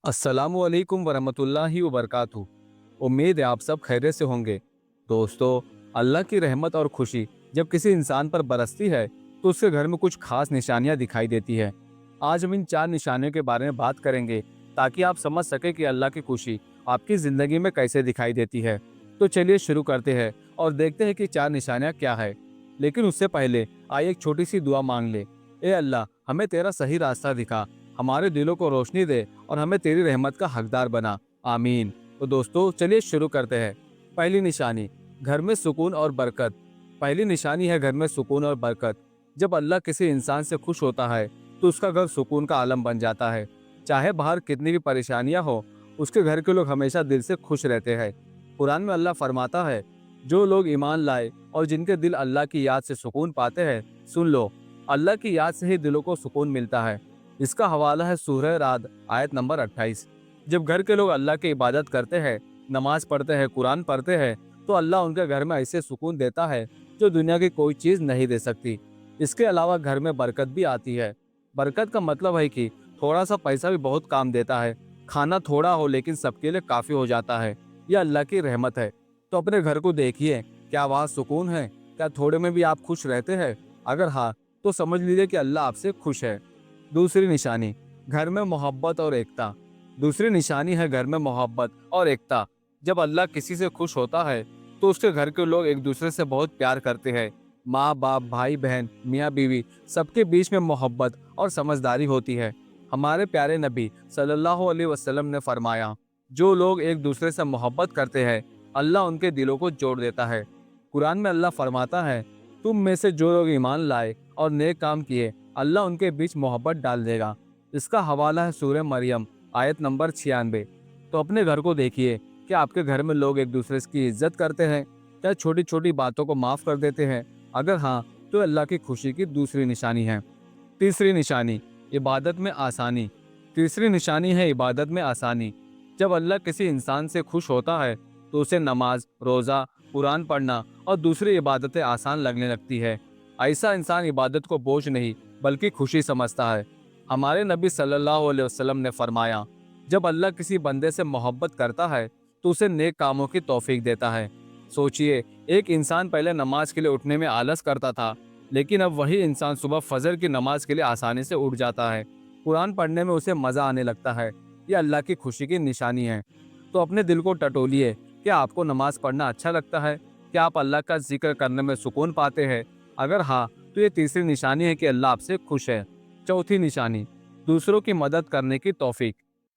अस्सलामुअलैकुम वरहमतुल्लाहि वबरकातुहू। उम्मीद है आप सब खैरियत से होंगे। दोस्तों, अल्लाह की रहमत और खुशी जब किसी इंसान पर बरसती है तो उसके घर में कुछ खास निशानियां दिखाई देती है। आज हम इन 4 निशानियों के बारे में बात करेंगे ताकि आप समझ सके कि अल्लाह की खुशी आपकी ज़िंदगी में कैसे दिखाई देती है। तो चलिए शुरू करते हैं और देखते हैं कि 4 निशानियां क्या है। लेकिन उससे पहले आइए एक छोटी सी दुआ मांग ले। ए अल्लाह, हमें तेरा सही रास्ता दिखा, हमारे दिलों को रोशनी दे और हमें तेरी रहमत का हकदार बना। आमीन। तो दोस्तों चलिए शुरू करते हैं। पहली निशानी, घर में सुकून और बरकत। पहली निशानी है घर में सुकून और बरकत। जब अल्लाह किसी इंसान से खुश होता है तो उसका घर सुकून का आलम बन जाता है। चाहे बाहर कितनी भी परेशानियां हो, उसके घर के लोग हमेशा दिल से खुश रहते हैं। कुरान में अल्लाह फरमाता है, जो लोग ईमान लाए और जिनके दिल अल्लाह की याद से सुकून पाते हैं, सुन लो, अल्लाह की याद से ही दिलों को सुकून मिलता है। इसका हवाला है सूरह राद आयत नंबर 28। जब घर के लोग अल्लाह की इबादत करते हैं, नमाज पढ़ते हैं, कुरान पढ़ते हैं, तो अल्लाह उनके घर में ऐसे सुकून देता है जो दुनिया की कोई चीज़ नहीं दे सकती। इसके अलावा घर में बरकत भी आती है। बरकत का मतलब है कि थोड़ा सा पैसा भी बहुत काम देता है। खाना थोड़ा हो लेकिन सबके लिए काफ़ी हो जाता है। यह अल्लाह की रहमत है। तो अपने घर को देखिए, क्या वहाँ सुकून है? क्या थोड़े में भी आप खुश रहते हैं? अगर हाँ, तो समझ लीजिए कि अल्लाह आपसे खुश है। दूसरी निशानी, घर में मोहब्बत और एकता। दूसरी निशानी है घर में मोहब्बत और एकता। जब अल्लाह किसी से खुश होता है तो उसके घर के लोग एक दूसरे से बहुत प्यार करते हैं। माँ बाप, भाई बहन, मियाँ बीवी, सबके बीच में मोहब्बत और समझदारी होती है। हमारे प्यारे नबी सल्लल्लाहु अलैहि वसल्लम ने फरमाया, जो लोग एक दूसरे से मोहब्बत करते हैं, अल्लाह उनके दिलों को जोड़ देता है। कुरान में अल्लाह फरमाता है, तुम में से जो लोग ईमान लाए और नेक काम किए, अल्लाह उनके बीच मोहब्बत डाल देगा। इसका हवाला है सूरह मरियम आयत नंबर 96। तो अपने घर को देखिए, क्या आपके घर में लोग एक दूसरे की इज्जत करते हैं? क्या छोटी छोटी बातों को माफ़ कर देते हैं? अगर हाँ, तो अल्लाह की खुशी की दूसरी निशानी है। तीसरी निशानी, इबादत में आसानी। तीसरी निशानी है इबादत में आसानी। जब अल्लाह किसी इंसान से खुश होता है तो उसे नमाज, रोज़ा, कुरान पढ़ना और दूसरी इबादतें आसान लगने लगती है। ऐसा इंसान इबादत को बोझ नहीं बल्कि खुशी समझता है। हमारे नबी सल्लल्लाहु अलैहि वसल्लम ने फरमाया, जब अल्लाह किसी बंदे से मोहब्बत करता है तो उसे नेक कामों की तौफीक देता है। सोचिए, एक इंसान पहले नमाज के लिए उठने में आलस करता था, लेकिन अब वही इंसान सुबह फजर की नमाज के लिए आसानी से उठ जाता है। कुरान पढ़ने में उसे मज़ा आने लगता है। यह अल्लाह की खुशी की निशानी है। तो अपने दिल को टटोलिए, क्या आपको नमाज पढ़ना अच्छा लगता है? क्या आप अल्लाह का जिक्र करने में सुकून पाते हैं? अगर हाँ, तो ये तीसरी निशानी है कि अल्लाह आपसे खुश है। चौथी निशानी, दूसरों की मदद करने की तौफीक।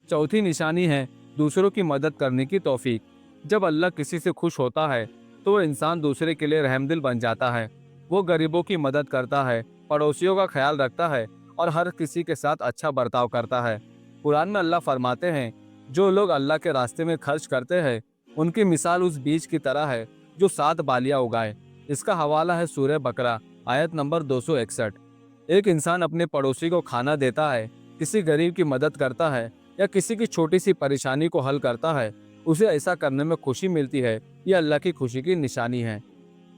चौथी निशानी है दूसरों की मदद करने की तौफीक। जब अल्लाह किसी से खुश होता है तो वो इंसान दूसरे के लिए रहमदिल बन जाता है। वो गरीबों की मदद करता है, पड़ोसियों का ख्याल रखता है और हर किसी के साथ अच्छा बर्ताव करता है। कुरान में अल्लाह फरमाते हैं, जो लोग अल्लाह के रास्ते में खर्च करते हैं, उनकी मिसाल उस बीज की तरह है जो 7 बालियां उगाए। इसका हवाला है सूरह बकरा आयत नंबर 261। एक इंसान अपने पड़ोसी को खाना देता है, किसी गरीब की मदद करता है या किसी की छोटी सी परेशानी को हल करता है, उसे ऐसा करने में खुशी मिलती है। यह अल्लाह की खुशी की निशानी है।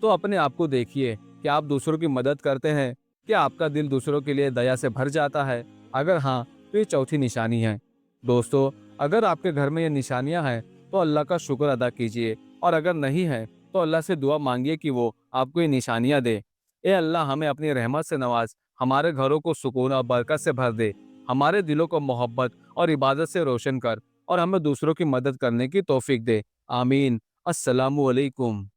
तो अपने आप को देखिए, क्या आप दूसरों की मदद करते हैं? क्या आपका दिल दूसरों के लिए दया से भर जाता है? अगर हाँ, तो ये चौथी निशानी है। दोस्तों, अगर आपके घर में ये निशानियां हैं तो अल्लाह का शुक्र अदा कीजिए, और अगर नहीं है तो अल्लाह से दुआ मांगिए कि वो आपको ये निशानियां दे। ए अल्लाह, हमें अपनी रहमत से नवाज, हमारे घरों को सुकून और बरकत से भर दे, हमारे दिलों को मोहब्बत और इबादत से रोशन कर और हमें दूसरों की मदद करने की तौफीक दे। आमीन। अस्सलामु अलैकुम।